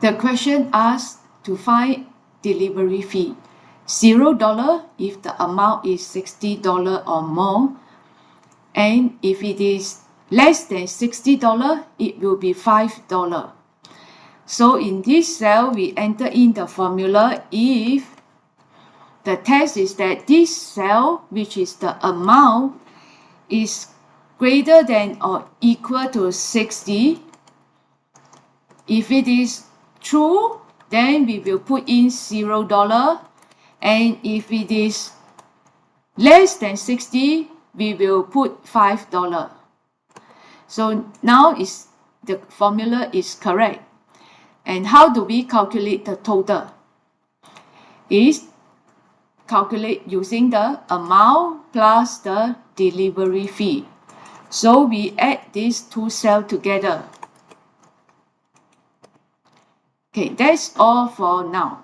The question asks to find delivery fee. $0 if the amount is $60 or more, and if it is less than $60, it will be $5. So in this cell, we enter in the formula if the test is that this cell, which is the amount, is greater than or equal to 60. If it is true, then we will put in $0. And if it is less than 60, we will put $5. So now the formula is correct. And how do we calculate the total? Is calculate using the amount plus the delivery fee. So we add these two cells together. Okay, that's all for now.